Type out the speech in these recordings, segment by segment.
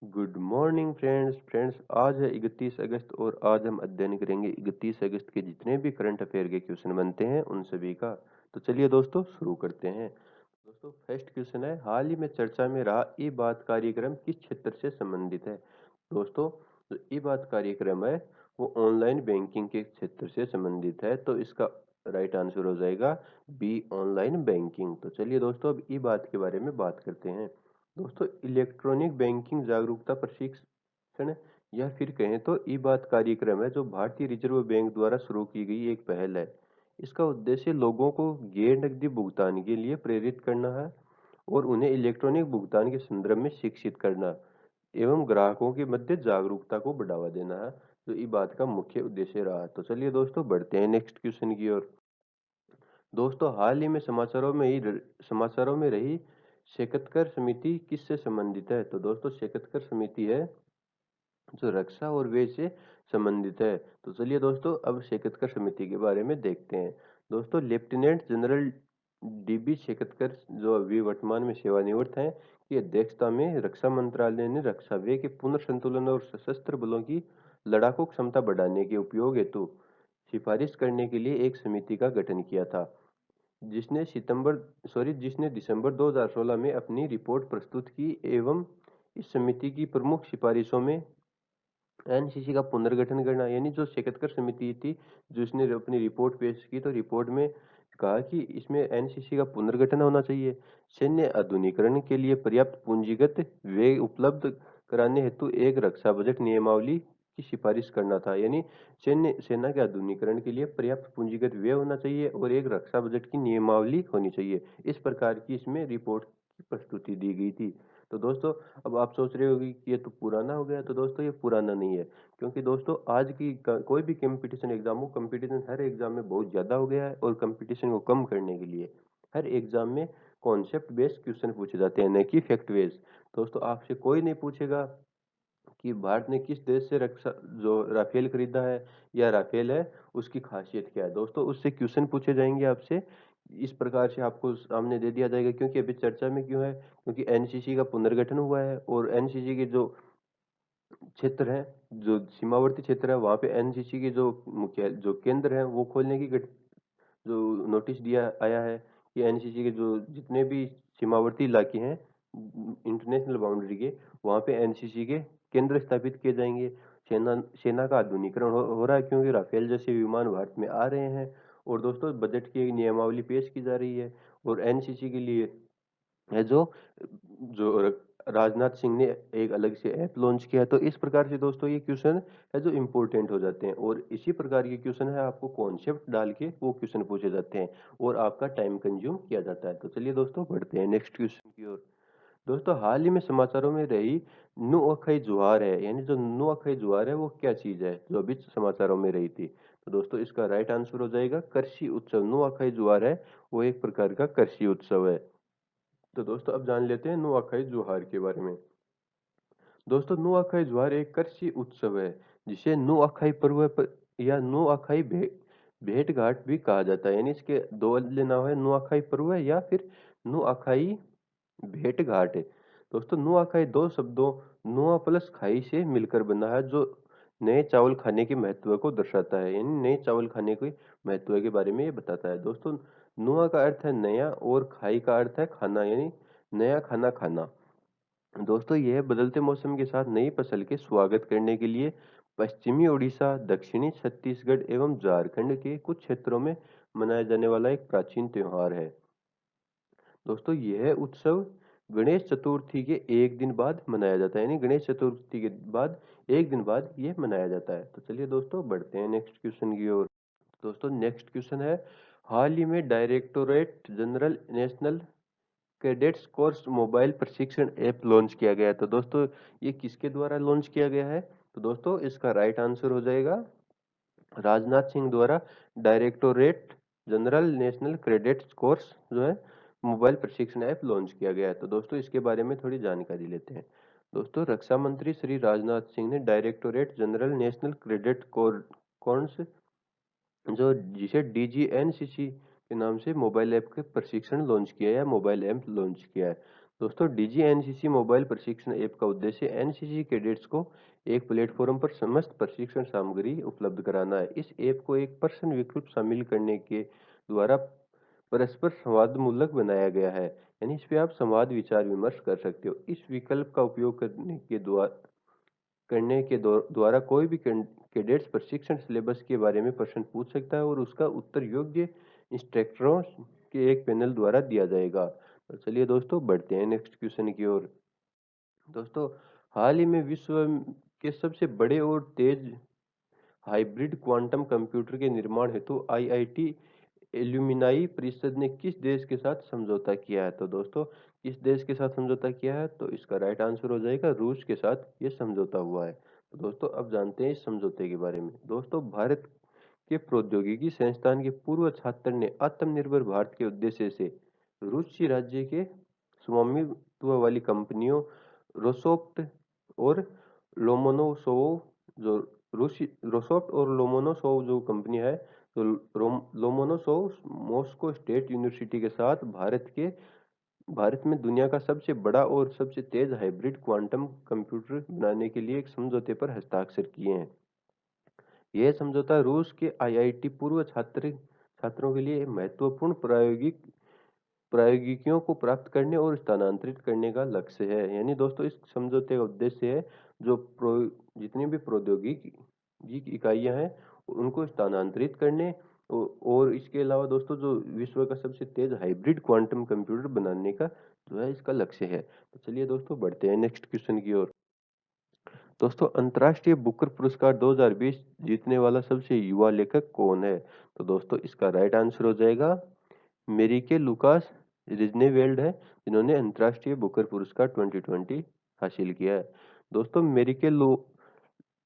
Good morning friends आज है 31 अगस्त और आज हम अध्ययन करेंगे 31 अगस्त के जितने भी करंट अफेयर के क्वेश्चन बनते हैं उन सभी का। तो चलिए दोस्तों शुरू करते हैं। दोस्तों फर्स्ट क्वेश्चन है, हाल ही में चर्चा में रहा ई बात कार्यक्रम किस क्षेत्र से संबंधित है। दोस्तों जो ई बात कार्यक्रम है वो ऑनलाइन बैंकिंग के क्षेत्र से संबंधित है, तो इसका राइट आंसर हो जाएगा बी, ऑनलाइन बैंकिंग। तो चलिए दोस्तों अब ई बात के बारे में बात करते हैं। दोस्तों इलेक्ट्रॉनिक बैंकिंग जागरूकता प्रशिक्षण या फिर कहें तो ई बात कार्यक्रम है जो भारतीय रिजर्व बैंक द्वारा शुरू की गई एक पहल है। इसका उद्देश्य लोगों को गैर नकदी भुगतान के लिए प्रेरित करना है और उन्हें इलेक्ट्रॉनिक भुगतान के संदर्भ में शिक्षित करना एवं ग्राहकों के मध्य जागरूकता को बढ़ावा देना है, जो ई बात का मुख्य उद्देश्य रहा। तो चलिए दोस्तों बढ़ते हैं नेक्स्ट क्वेश्चन की ओर। दोस्तों हाल ही में समाचारों में रही शेकतकर समिति किससे संबंधित है। तो दोस्तों शेकतकर समिति है जो रक्षा और व्यय से संबंधित है। तो चलिए दोस्तों अब शेकतकर समिति के बारे में देखते हैं। दोस्तों लेफ्टिनेंट जनरल डीबी शेकतकर जो अभी वर्तमान में सेवानिवृत्त हैं की अध्यक्षता में रक्षा मंत्रालय ने रक्षा व्यय के पुनर्संतुलन और सशस्त्र बलों की लड़ाकू क्षमता बढ़ाने के उपयोग हेतु सिफारिश करने के लिए एक समिति का गठन किया था, जिसने दिसंबर 2016 में अपनी रिपोर्ट प्रस्तुत की एवं इस समिति की प्रमुख सिफारिशों में एनसीसी का पुनर्गठन करना, यानी जो शेकतकर समिति थी जिसने अपनी रिपोर्ट पेश की, तो रिपोर्ट में कहा कि इसमें एनसीसी का पुनर्गठन होना चाहिए। सैन्य आधुनिकीकरण के लिए पर्याप्त पूंजीगत व्यय उपलब्ध कराने हेतु एक रक्षा बजट नियमावली की सिफारिश करना था, यानी सेना के आधुनिकीकरण के लिए पर्याप्त पूंजीगत व्यय होना चाहिए और एक रक्षा बजट की नियमावली होनी चाहिए। इस प्रकार की इसमें रिपोर्ट की प्रस्तुति दी गई थी। तो दोस्तों अब आप सोच रहे होगी कि ये तो पुराना हो गया। तो दोस्तों ये पुराना नहीं है, क्योंकि दोस्तों आज की कोई भी कंपटीशन एग्जाम हो, कंपटीशन हर एग्जाम में बहुत ज़्यादा हो गया है और कंपटीशन को कम करने के लिए हर एग्जाम में कॉन्सेप्ट बेस्ड क्वेश्चन पूछे जाते हैं, न कि फैक्ट बेस्ड। दोस्तों आपसे कोई नहीं पूछेगा कि भारत ने किस देश से रक्षा जो राफेल खरीदा है या राफेल है उसकी खासियत क्या है। दोस्तों उससे क्वेश्चन पूछे जाएंगे आपसे, इस प्रकार से आपको सामने दे दिया जाएगा। क्योंकि अभी चर्चा में क्यों है, क्योंकि एनसीसी का पुनर्गठन हुआ है और एनसीसी के जो क्षेत्र है, जो सीमावर्ती क्षेत्र है, वहाँ पे एनसीसी के जो मुख्य जो केंद्र है वो खोलने की जो नोटिस दिया आया है कि एनसीसी के जो जितने भी सीमावर्ती इलाके हैं इंटरनेशनल बाउंड्री के, वहाँ पे एनसीसी के केंद्र स्थापित किए जाएंगे। सेना का आधुनिकीकरण हो रहा है, क्योंकि राफेल जैसे विमान भारत में आ रहे हैं। और दोस्तों बजट की एक नियमावली पेश की जा रही है और एनसीसी के लिए है जो जो राजनाथ सिंह ने एक अलग से ऐप लॉन्च किया है। तो इस प्रकार से दोस्तों ये क्वेश्चन है जो इम्पोर्टेंट हो जाते हैं और इसी प्रकार के क्वेश्चन है आपको कॉन्सेप्ट डाल के वो क्वेश्चन पूछे जाते हैं और आपका टाइम कंज्यूम किया जाता है। तो चलिए दोस्तों बढ़ते हैं नेक्स्ट क्वेश्चन की ओर। दोस्तों हाल ही में समाचारों में रही नुअखई जुहार है, यानी जो नुअखई जुहार है वो क्या चीज है जो अभी समाचारों में रही थी। तो दोस्तों इसका राइट आंसर हो जाएगा कृषि उत्सव। नुअखई जुहार है वो एक प्रकार का कृषि उत्सव है। तो दोस्तों अब जान लेते हैं नुआखाई जुहार के बारे में। दोस्तों नुआखाई जुहार एक कृषि उत्सव है जिसे नुआखाई पर्व या नुआखाई भेंट घाट भी कहा जाता है, यानी इसके दो अलग नाम है, नुआखाई पर्व या फिर नुआखाई भेंट घाट है। दोस्तों नुआखाई दो शब्दों नुआ प्लस खाई से मिलकर बना है, जो नए चावल खाने के महत्व को दर्शाता है, यानी नए चावल खाने के महत्व के बारे में ये बताता है। दोस्तों नुआ का अर्थ है नया और खाई का अर्थ है खाना, यानी नया खाना खाना। दोस्तों यह बदलते मौसम के साथ नई फसल के स्वागत करने के लिए पश्चिमी उड़ीसा, दक्षिणी छत्तीसगढ़ एवं झारखंड के कुछ क्षेत्रों में मनाया जाने वाला एक प्राचीन त्योहार है। दोस्तों यह उत्सव गणेश चतुर्थी के एक दिन बाद मनाया जाता है, यानी गणेश चतुर्थी के बाद एक दिन बाद यह मनाया जाता है। तो चलिए दोस्तों बढ़ते हैं नेक्स्ट क्वेश्चन की ओर। दोस्तों नेक्स्ट क्वेश्चन है, हाल ही में directorate general national cadets course mobile प्रशिक्षण ऐप लॉन्च किया गया है। तो दोस्तों ये किसके द्वारा लॉन्च किया गया है। तो दोस्तों इसका राइट आंसर हो जाएगा राजनाथ सिंह द्वारा directorate general national cadets course जो है मोबाइल प्रशिक्षण ऐप लॉन्च किया गया है। तो दोस्तों इसके बारे में थोड़ी जानकारी लेते हैं। दोस्तों रक्षा मंत्री श्री राजनाथ सिंह ने directorate general national cadet course जो जिसे डीजीएनसीसी के नाम से मोबाइल ऐप के प्रशिक्षण लॉन्च किया है या मोबाइल ऐप लॉन्च किया है। दोस्तों डीजी एनसीसी मोबाइल प्रशिक्षण ऐप का उद्देश्य एनसीसी कैडेट्स को एक प्लेटफॉर्म पर समस्त प्रशिक्षण सामग्री उपलब्ध कराना है। इस ऐप को एक पर्सन विकल्प शामिल करने के द्वारा परस्पर संवादमूलक बनाया गया है, यानी इस पे आप संवाद विचार विमर्श कर सकते हो। इस विकल्प का उपयोग द्वारा कोई भी कैडेट्स प्रशिक्षण सिलेबस के बारे में प्रश्न पूछ सकता है और उसका उत्तर योग्य इंस्ट्रक्टरों के एक पैनल द्वारा दिया जाएगा। तो चलिए दोस्तों बढ़ते हैं नेक्स्ट क्वेश्चन की ओर। दोस्तों हाल ही में विश्व के सबसे बड़े और तेज हाइब्रिड क्वांटम कंप्यूटर के निर्माण हेतु आईआईटी एल्यूमिनाई परिषद ने किस देश के साथ समझौता किया है? तो दोस्तों किस देश के साथ समझौता किया है? तो इसका राइट आंसर हो जाएगा रूस के साथ ये समझौता हुआ है। तो दोस्तों अब जानते हैं इस समझौते के बारे में। दोस्तों भारत के प्रौद्योगिकी संस्थान के पूर्व छात्र ने आत्मनिर्भर भारत के उद्देश्य से रूसी राज्य के स्वामित्व वाली कंपनियों रोसोफ्ट और लोमोनोसोव जो रूसी रोसोफ्ट और लोमोनोसोव जो कंपनी है, तो लोमोनोसोव मॉस्को स्टेट यूनिवर्सिटी के साथ भारत में दुनिया का सबसे बड़ा और सबसे तेज हाइब्रिड क्वांटम कंप्यूटर बनाने के लिए एक समझौते पर हस्ताक्षर किए हैं। यह समझौता रूस के आईआईटी पूर्व छात्रों के लिए महत्वपूर्ण प्रायोगिकियों को प्राप्त करने और स्थानांतरित करने का लक्ष्य है। यानी दोस्तों इस समझौते का उद्देश्य है जो जितनी भी प्रौद्योगिकी इकाइयां हैं उनको स्थानांतरित करने और इसके अलावा दोस्तों जो विश्व का सबसे तेज हाइब्रिड क्वांटम कंप्यूटर बनाने का जो है इसका लक्ष्य है। तो चलिए दोस्तों बढ़ते हैं नेक्स्ट क्वेश्चन की ओर। दोस्तों अंतर्राष्ट्रीय बुकर पुरस्कार 2020 जीतने वाला सबसे युवा लेखक कौन है? तो दोस्तों इसका राइट आंसर हो जाएगा मेरिके लुकास रिजनेवेल्ड है, जिन्होंने अंतर्राष्ट्रीय बुकर पुरस्कार 2020 हासिल किया है। दोस्तों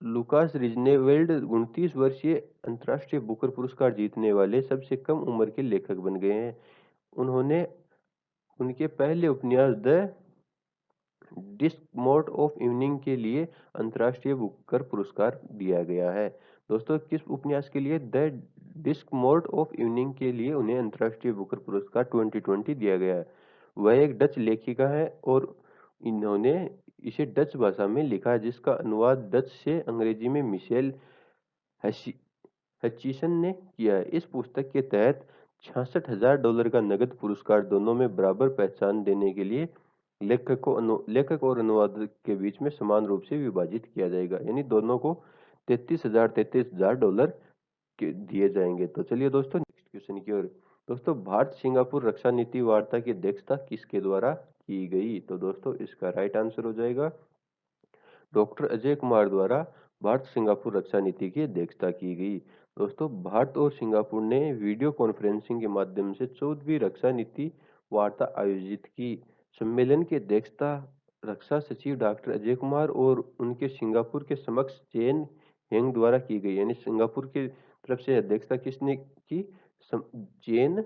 लुकास रिजनेवेल्ड 29 वर्षीय अंतर्राष्ट्रीय बुकर पुरस्कार जीतने वाले सबसे कम उम्र के लेखक बन गए हैं। उन्होंने उनके पहले उपन्यास the discomfort of evening के लिए अंतर्राष्ट्रीय बुकर पुरस्कार दिया गया है। दोस्तों किस उपन्यास के लिए? The discomfort of evening के लिए उन्हें अंतर्राष्ट्रीय बुकर पुरस्कार 2020 दिया गया है। वह एक डच लेखिका है और इन्होंने इसे डच भाषा में लिखा है, जिसका अनुवाद डच से अंग्रेजी में मिशेल हचिसन ने किया है। इस पुस्तक के तहत $66,000 का नगद पुरस्कार दोनों में बराबर पहचान देने के लिए लेखक और अनुवादक के बीच में समान रूप से विभाजित किया जाएगा, यानी दोनों को $33,000 के दिए जाएंगे। तो चलिए दोस्तों नेक्स्ट क्वेश्चन की ओर। दोस्तों भारत सिंगापुर रक्षा नीति वार्ता की अध्यक्षता किसके द्वारा की गई? तो दोस्तों इसका राइट आंसर हो जाएगा डॉक्टर अजय कुमार द्वारा भारत सिंगापुर रक्षा नीति की अध्यक्षता की गई। दोस्तों भारत और सिंगापुर ने वीडियो कॉन्फ्रेंसिंग के माध्यम से 14वीं रक्षा नीति वार्ता आयोजित की। सम्मेलन की अध्यक्षता रक्षा सचिव डॉक्टर अजय कुमार और उनके सिंगापुर के समक्ष चेन हेंग द्वारा की गई। यानी सिंगापुर की तरफ से अध्यक्षता किसने की? चेन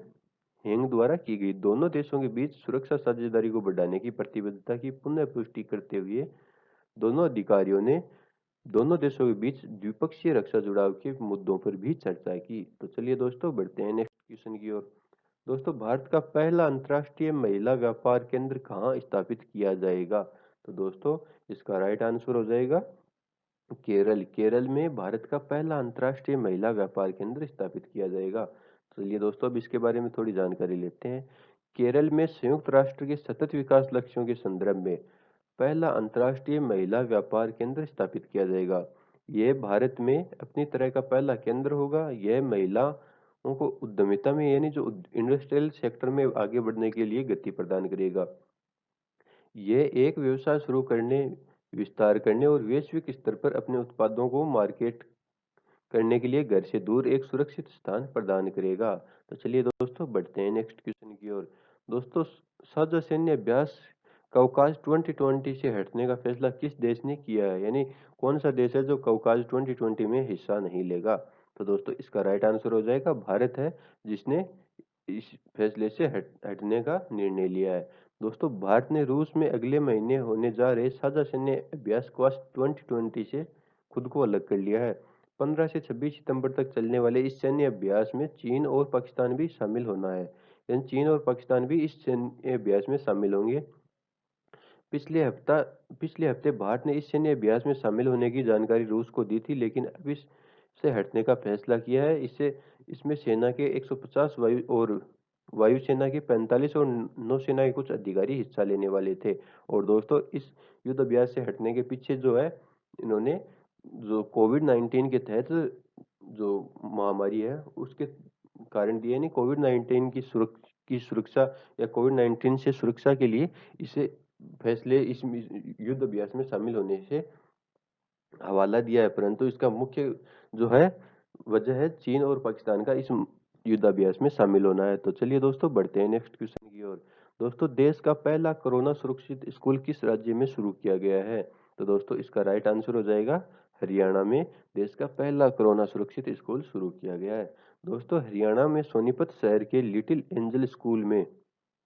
हेंग द्वारा की गई। दोनों देशों के बीच सुरक्षा साझेदारी को बढ़ाने की प्रतिबद्धता की पुनः पुष्टि करते हुए दोनों अधिकारियों ने दोनों देशों के बीच द्विपक्षीय रक्षा जुड़ाव के मुद्दों पर भी चर्चा की। तो चलिए दोस्तों बढ़ते हैं नेक्स्ट क्वेश्चन की ओर। दोस्तों भारत का पहला अंतर्राष्ट्रीय महिला व्यापार केंद्र कहाँ स्थापित किया जाएगा? तो दोस्तों इसका राइट आंसर हो जाएगा केरल में भारत का पहला अंतर्राष्ट्रीय महिला व्यापार केंद्र स्थापित किया जाएगा। चलिए दोस्तों अब इसके बारे में थोड़ी जानकारी लेते हैं। केरल में संयुक्त राष्ट्र के सतत विकास लक्ष्यों के संदर्भ में पहला अंतर्राष्ट्रीय महिला व्यापार केंद्र स्थापित किया जाएगा। यह भारत में अपनी तरह का पहला केंद्र होगा। यह महिलाओं को उद्यमिता में यानी जो इंडस्ट्रियल सेक्टर में आगे बढ़ने के लिए गति प्रदान करेगा। यह एक व्यवसाय शुरू करने, विस्तार करने और वैश्विक स्तर पर अपने उत्पादों को मार्केट करने के लिए घर से दूर एक सुरक्षित स्थान प्रदान करेगा। तो चलिए दोस्तों बढ़ते हैं नेक्स्ट क्वेश्चन की ओर। दोस्तों साझा सैन्य अभ्यास कवकाज 2020 से हटने का फैसला किस देश ने किया है? यानी कौन सा देश है जो कवकाज 2020 में हिस्सा नहीं लेगा? तो दोस्तों इसका राइट आंसर हो जाएगा भारत है, जिसने इस फैसले से हटने का निर्णय लिया है। दोस्तों भारत ने रूस में अगले महीने होने जा रहे साझा सैन्य अभ्यास क्वास 2020 से खुद को अलग कर लिया है। 15 से 26 सितंबर तक चलने वाले इस सैन्य अभ्यास में चीन और पाकिस्तान भी शामिल होना है, यानी चीन और पाकिस्तान भी इस सैन्य अभ्यास में शामिल होंगे। पिछले हफ्ते भारत ने इस सैन्य अभ्यास में शामिल होने की जानकारी रूस को दी थी, लेकिन अब इससे हटने का फैसला किया है। इसमें सेना के 150 वायुसेना के 45 और नौसेना के कुछ अधिकारी हिस्सा लेने वाले थे। और दोस्तों, इस युद्ध अभ्यास से हटने के पीछे जो है, इन्होंने जो कोविड-19 के तहत जो महामारी है उसके कारण दिया, नहीं कोविड-19 की सुरक्षा या कोविड-19 से सुरक्षा के लिए इसे फैसले इस युद्ध अभ्यास में शामिल होने से हवाला दिया है। परंतु इसका मुख्य जो है वजह है चीन और पाकिस्तान का इस युद्धाभ्यास में शामिल होना है। तो चलिए दोस्तों, बढ़ते हैं नेक्स्ट क्वेश्चन की ओर। दोस्तों, देश का पहला कोरोना सुरक्षित स्कूल किस राज्य में शुरू किया गया है? तो दोस्तों, इसका राइट आंसर हो जाएगा हरियाणा में देश का पहला कोरोना सुरक्षित स्कूल शुरू किया गया है। दोस्तों, हरियाणा में सोनीपत शहर के लिटिल एंजल स्कूल में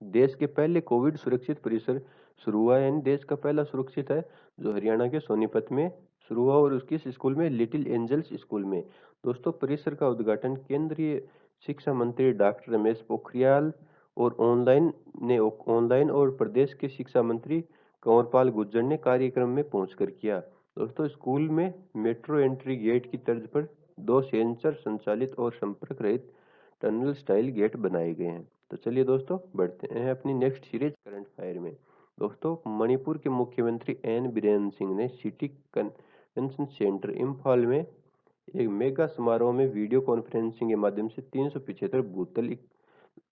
देश के पहले कोविड सुरक्षित परिसर शुरू हुआ है। यानी देश का पहला सुरक्षित है जो हरियाणा के सोनीपत में शुरू हुआ, और उसकी स्कूल में लिटिल एंजल्स स्कूल में। दोस्तों, परिसर का उद्घाटन केंद्रीय शिक्षा मंत्री डॉक्टर रमेश पोखरियाल और ऑनलाइन और प्रदेश के शिक्षा मंत्री कंवरपाल गुर्जर ने कार्यक्रम में पहुंचकर किया। दोस्तों, स्कूल में मेट्रो एंट्री गेट की तर्ज पर 2 सेंसर संचालित और संपर्क रहित टनल स्टाइल गेट बनाए गए हैं। तो चलिए दोस्तों, बढ़ते हैं अपनी नेक्स्ट सीरीज करंट फायर में। दोस्तों, मणिपुर के मुख्यमंत्री एन बीरेन सिंह ने सिटी कन्वेंशन सेंटर इम्फाल में एक मेगा समारोह में वीडियो कॉन्फ्रेंसिंग के माध्यम से 375 भूतल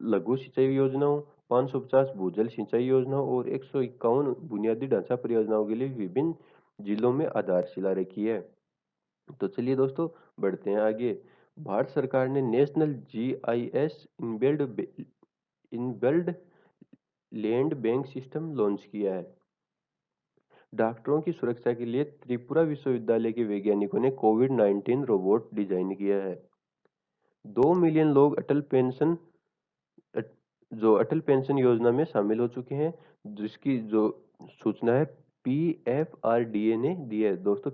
लघु सिंचाई योजनाओं, 550 भूजल सिंचाई योजनाओं और 151 बुनियादी ढांचा परियोजनाओं के लिए विभिन्न जिलों में आधारशिला रखी है। तो चलिए दोस्तों, बढ़ते हैं आगे। भारत सरकार ने national GIS inbuilt land bank system launch किया है। डॉक्टरों की सुरक्षा के लिए त्रिपुरा विश्वविद्यालय के वैज्ञानिकों ने कोविड-19 रोबोट डिजाइन किया है। 2 मिलियन लोग अटल पेंशन योजना में शामिल हो चुके हैं, जिसकी जो सूचना है पीएफआरडीए ने दी है। दोस्तों,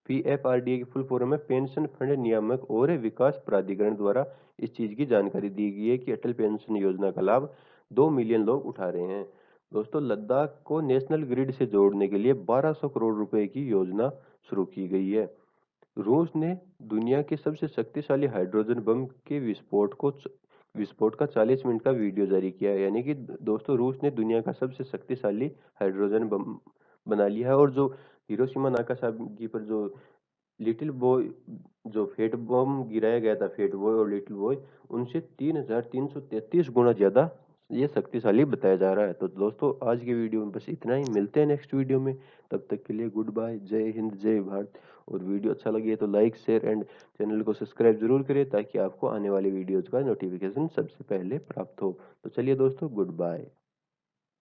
पीएफआरडीए की फुल फॉर्म है पेंशन फंड नियामक और विकास प्राधिकरण द्वारा इस चीज की जानकारी दी गई है कि अटल पेंशन योजना का लाभ 2 मिलियन लोग उठा रहे हैं। दोस्तों, लद्दाख को नेशनल ग्रिड से जोड़ने के लिए 1200 करोड़ रुपए की योजना शुरू की गई है। रूस ने दुनिया के सबसे शक्तिशाली हाइड्रोजन बम के विस्फोट का 40 मिनट का वीडियो जारी किया है। यानी कि दोस्तों, रूस ने दुनिया का सबसे शक्तिशाली हाइड्रोजन बम बना लिया है। और जो हिरोशिमा नागासाकी पर जो लिटिल बॉय जो फेट बम गिराया गया था, फेट बॉय और लिटिल बॉय, उनसे 3333 गुना ज्यादा ये शक्तिशाली बताया जा रहा है। तो दोस्तों, आज के वीडियो में बस इतना ही। मिलते हैं नेक्स्ट वीडियो में, तब तक के लिए गुड बाय, जय हिंद, जय भारत। और वीडियो अच्छा लगे तो लाइक शेयर एंड चैनल को सब्सक्राइब जरूर करें, ताकि आपको आने वाली वीडियोज का नोटिफिकेशन सबसे पहले प्राप्त हो। तो चलिए दोस्तों, गुड बाय।